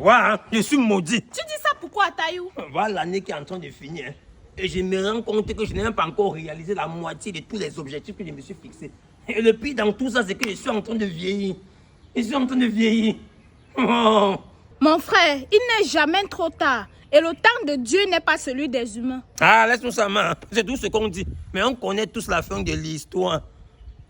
Ouais, hein, je suis maudit. Tu dis ça pourquoi, Taïou? Voilà l'année qui est en train de finir. Hein. Et je me rends compte que je n'ai même pas encore réalisé la moitié de tous les objectifs que je me suis fixés. Et le pire dans tout ça, c'est que je suis en train de vieillir. Je suis en train de vieillir. Oh. Mon frère, il n'est jamais trop tard. Et le temps de Dieu n'est pas celui des humains. Ah, laisse-nous ça, man. C'est tout ce qu'on dit. Mais on connaît tous la fin de l'histoire.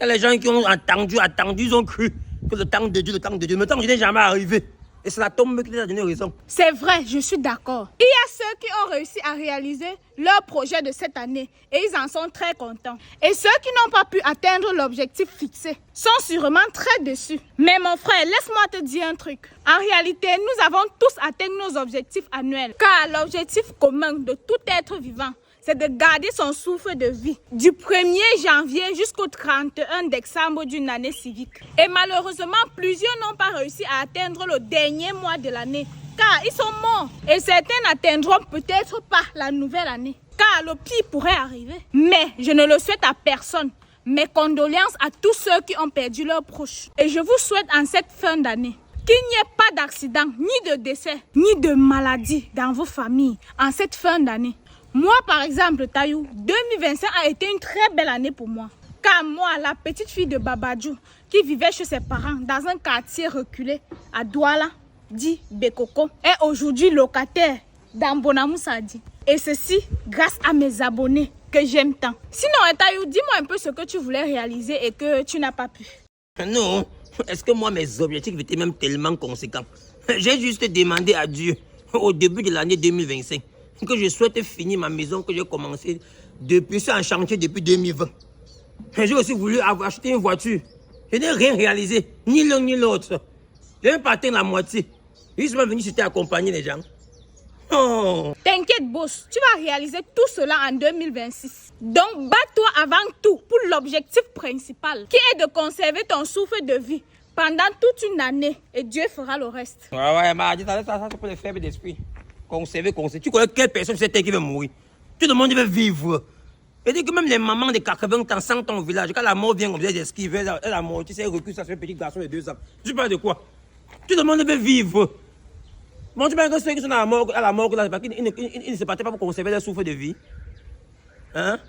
Il y a les gens qui ont attendu, ils ont cru que le temps de Dieu, le temps de Dieu n'est jamais arrivé. Et c'est la tombe qui les a donné raison. C'est vrai, je suis d'accord. Il y a ceux qui ont réussi à réaliser leur projet de cette année et ils en sont très contents. Et ceux qui n'ont pas pu atteindre l'objectif fixé sont sûrement très déçus. Mais mon frère, laisse-moi te dire un truc. En réalité, nous avons tous atteint nos objectifs annuels. Car l'objectif commun de tout être vivant, c'est de garder son souffle de vie du 1er janvier jusqu'au 31 décembre d'une année civique. Et malheureusement, plusieurs n'ont pas réussi à atteindre le dernier mois de l'année, car ils sont morts. Et certains n'atteindront peut-être pas la nouvelle année, car le pire pourrait arriver. Mais je ne le souhaite à personne. Mes condoléances à tous ceux qui ont perdu leurs proches. Et je vous souhaite en cette fin d'année qu'il n'y ait pas d'accident, ni de décès, ni de maladie dans vos familles en cette fin d'année. Moi, par exemple, Taïou, 2025 a été une très belle année pour moi. Car moi, la petite fille de Babadjou, qui vivait chez ses parents dans un quartier reculé à Douala, dit Bekoko, est aujourd'hui locataire dans Bonamoussadi. Et ceci grâce à mes abonnés que j'aime tant. Sinon, Taïou, dis-moi un peu ce que tu voulais réaliser et que tu n'as pas pu. Non, est-ce que moi, mes objectifs étaient même tellement conséquents? J'ai juste demandé à Dieu, au début de l'année 2025, que je souhaite finir ma maison que j'ai commencé depuis, c'est en chantier depuis 2020. J'ai aussi voulu acheter une voiture. Je n'ai rien réalisé, ni l'un ni l'autre. J'ai même pas atteint la moitié. Je suis pas venu citer accompagner les gens. Oh. T'inquiète, boss, tu vas réaliser tout cela en 2026. Donc, bats-toi avant tout pour l'objectif principal, qui est de conserver ton souffle de vie pendant toute une année. Et Dieu fera le reste. Ouais, ça c'est pour les faibles d'esprit. Conserver. Tu connais quelle personne c'est qui va mourir? Tout le monde veut vivre. Et dit que même les mamans de 80 ans, 100 ans au village, quand la mort vient, on vient d'esquiver, elle a mort, tu sais, elle recule, ça fait un petit garçon de 2 ans. Tu parles de quoi? Tout le monde veut vivre. Bon, tu parles que ceux qui sont à la mort, là, parce qu'ils ne se battaient pas pour conserver leur souffle de vie. Hein?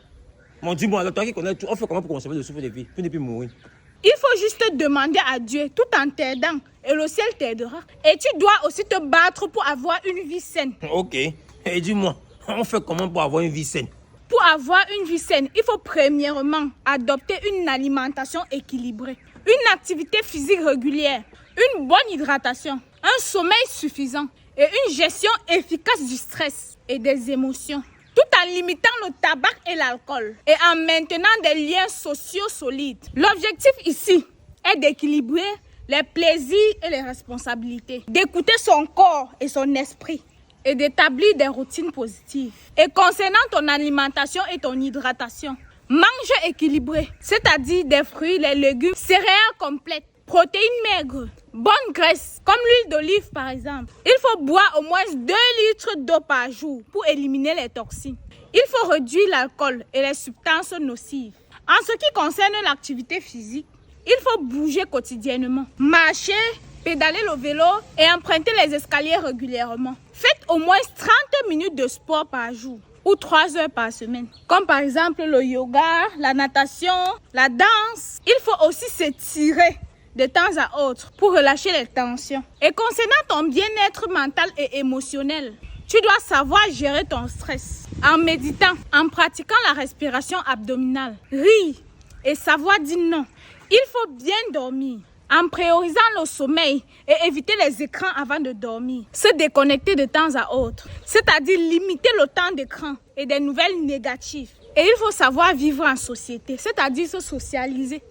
Bon, dis-moi, alors, toi qui connais tout, on fait comment pour conserver le souffle de vie? Tu ne peux plus mourir. Il faut juste demander à Dieu tout en t'aidant et le ciel t'aidera. Et tu dois aussi te battre pour avoir une vie saine. Ok. Et dis-moi, on fait comment pour avoir une vie saine? Pour avoir une vie saine, il faut premièrement adopter une alimentation équilibrée, une activité physique régulière, une bonne hydratation, un sommeil suffisant et une gestion efficace du stress et des émotions, tout en limitant le tabac et l'alcool et en maintenant des liens sociaux solides. L'objectif ici est d'équilibrer les plaisirs et les responsabilités, d'écouter son corps et son esprit et d'établir des routines positives. Et concernant ton alimentation et ton hydratation, mange équilibré, c'est-à-dire des fruits, les légumes, céréales complètes, protéines maigres, bonne graisse, comme l'huile d'olive par exemple. Il faut boire au moins 2 litres d'eau par jour pour éliminer les toxines. Il faut réduire l'alcool et les substances nocives. En ce qui concerne l'activité physique, il faut bouger quotidiennement, marcher, pédaler le vélo et emprunter les escaliers régulièrement. Faites au moins 30 minutes de sport par jour ou 3 heures par semaine, comme par exemple le yoga, la natation, la danse. Il faut aussi s'étirer de temps à autre pour relâcher les tensions. Et concernant ton bien-être mental et émotionnel, tu dois savoir gérer ton stress en méditant, en pratiquant la respiration abdominale, rire et savoir dire non. Il faut bien dormir en priorisant le sommeil et éviter les écrans avant de dormir. Se déconnecter de temps à autre, c'est-à-dire limiter le temps d'écran et des nouvelles négatives. Et il faut savoir vivre en société, c'est-à-dire se socialiser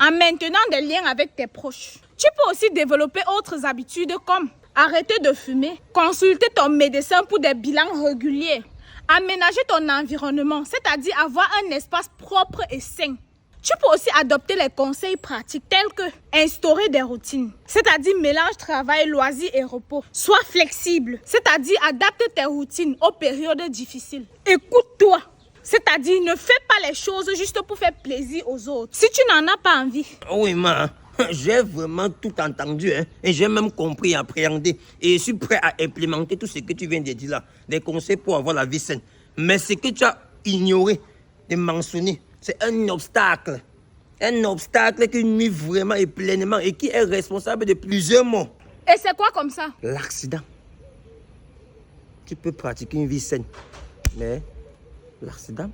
en maintenant des liens avec tes proches. Tu peux aussi développer autres habitudes comme arrêter de fumer, consulter ton médecin pour des bilans réguliers, aménager ton environnement, c'est-à-dire avoir un espace propre et sain. Tu peux aussi adopter les conseils pratiques tels que instaurer des routines, c'est-à-dire mélange travail, loisirs et repos. Sois flexible, c'est-à-dire adapte tes routines aux périodes difficiles. Écoute-toi, c'est-à-dire ne fais pas les choses juste pour faire plaisir aux autres si tu n'en as pas envie. Oui, ma, J'ai vraiment tout entendu, hein, et j'ai même compris, appréhendé. Et je suis prêt à implémenter tout ce que tu viens de dire là. Des conseils pour avoir la vie saine. Mais ce que tu as ignoré de mentionner, c'est un obstacle. Un obstacle qui nuit vraiment et pleinement et qui est responsable de plusieurs morts. Et c'est quoi comme ça? L'accident. Tu peux pratiquer une vie saine. Mais l'accident?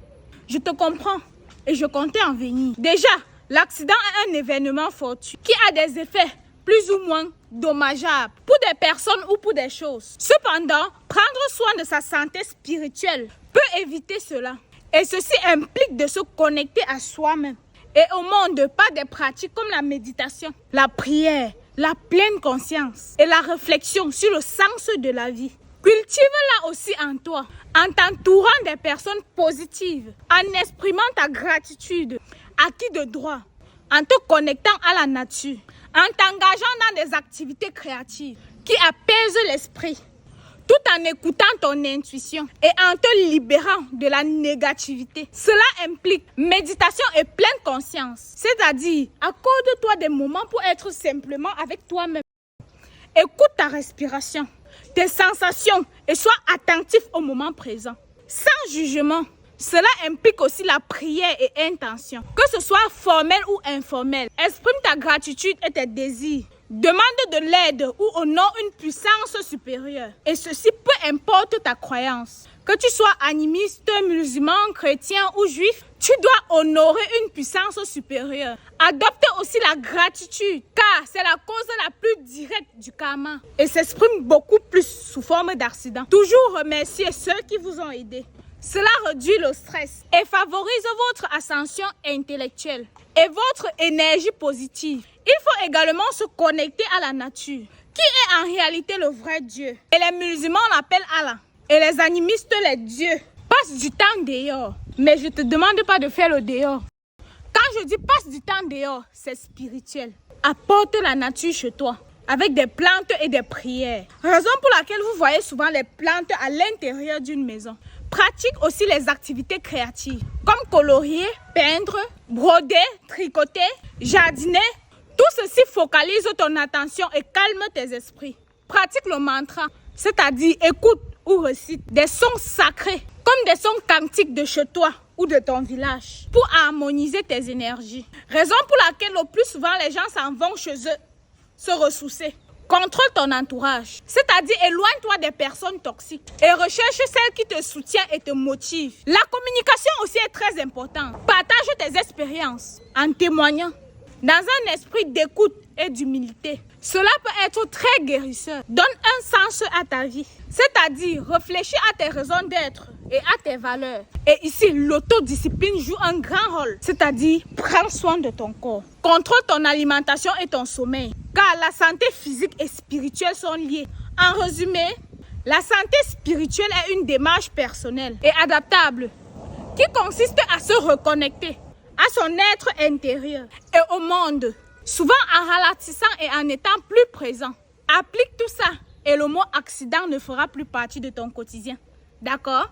Je te comprends et je comptais en venir. Déjà, l'accident est un événement fortuit qui a des effets plus ou moins dommageables pour des personnes ou pour des choses. Cependant, prendre soin de sa santé spirituelle peut éviter cela. Et ceci implique de se connecter à soi-même et au monde par des pratiques comme la méditation, la prière, la pleine conscience et la réflexion sur le sens de la vie. Cultive-la aussi en toi, en t'entourant des personnes positives, en exprimant ta gratitude, acquis de droit, en te connectant à la nature, en t'engageant dans des activités créatives qui apaisent l'esprit, tout en écoutant ton intuition et en te libérant de la négativité. Cela implique méditation et pleine conscience, c'est-à-dire accorde-toi des moments pour être simplement avec toi-même. Écoute ta respiration, tes sensations et sois attentif au moment présent. Sans jugement, cela implique aussi la prière et intention. Que ce soit formel ou informel, exprime ta gratitude et tes désirs. Demande de l'aide ou honore une puissance supérieure. Et ceci peu importe ta croyance. Que tu sois animiste, musulman, chrétien ou juif, tu dois honorer une puissance supérieure. Adopte aussi la gratitude, car c'est la cause la plus directe du karma et s'exprime beaucoup plus sous forme d'accident. Toujours remercier ceux qui vous ont aidé. Cela réduit le stress et favorise votre ascension intellectuelle et votre énergie positive. Il faut également se connecter à la nature, qui est en réalité le vrai Dieu. Et les musulmans l'appellent Allah. Et les animistes, les dieux. Passe du temps dehors. Mais je ne te demande pas de faire le dehors. Quand je dis passe du temps dehors, c'est spirituel. Apporte la nature chez toi, avec des plantes et des prières. Raison pour laquelle vous voyez souvent les plantes à l'intérieur d'une maison. Pratique aussi les activités créatives, comme colorier, peindre, broder, tricoter, jardiner. Tout ceci focalise ton attention et calme tes esprits. Pratique le mantra, c'est-à-dire écoute ou récite des sons sacrés, comme des sons cantiques de chez toi ou de ton village, pour harmoniser tes énergies. Raison pour laquelle le plus souvent les gens s'en vont chez eux se ressourcer. Contrôle ton entourage, c'est-à-dire éloigne-toi des personnes toxiques et recherche celles qui te soutiennent et te motivent. La communication aussi est très importante. Partage tes expériences en témoignant dans un esprit d'écoute et d'humilité. Cela peut être très guérisseur. Donne un sens à ta vie, c'est-à-dire réfléchis à tes raisons d'être et à tes valeurs. Et ici, l'autodiscipline joue un grand rôle, c'est-à-dire prends soin de ton corps. Contrôle ton alimentation et ton sommeil, car la santé physique et spirituelle sont liées. En résumé, la santé spirituelle est une démarche personnelle et adaptable qui consiste à se reconnecter à son être intérieur et au monde, souvent en ralentissant et en étant plus présent. Applique tout ça et le mot accident ne fera plus partie de ton quotidien. D'accord?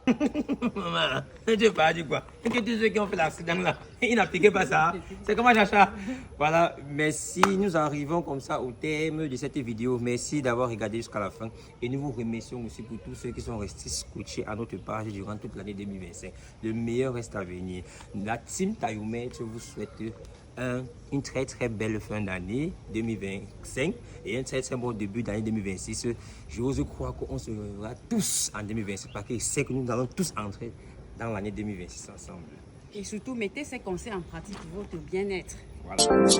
Maman, tu pas dit quoi? Que tous ceux qui ont fait l'accident là, ils n'appliquaient pas ça. C'est comment, Chacha? Voilà, merci. Nous arrivons comme ça au terme de cette vidéo. Merci d'avoir regardé jusqu'à la fin. Et nous vous remercions aussi pour tous ceux qui sont restés scotchés à notre page durant toute l'année 2025. Le meilleur reste à venir. La team Tayoumètre vous souhaite une très très belle fin d'année 2025 et un très très bon début d'année 2026. J'ose croire qu'on se reverra tous en 2026 parce que c'est que nous allons tous entrer dans l'année 2026 ensemble. Et surtout, mettez ces conseils en pratique pour votre bien-être.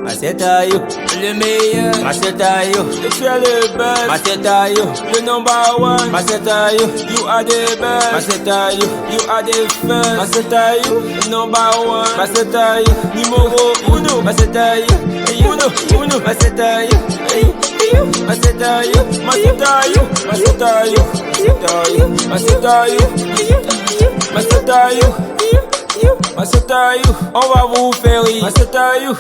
Macetayo, le meilleur. Macetayo, tu es le best. Macetayo, le number one. Macetayo, you are the best. Macetayo, you are the first. Macetayo, number one. Macetayo, numéro uno. Macetayo, uno. Macetayo, Macetayo, Macetayo, Macetayo, Macetayo, Macetayo, Macetayo, on va vous faire rire. Macetayo.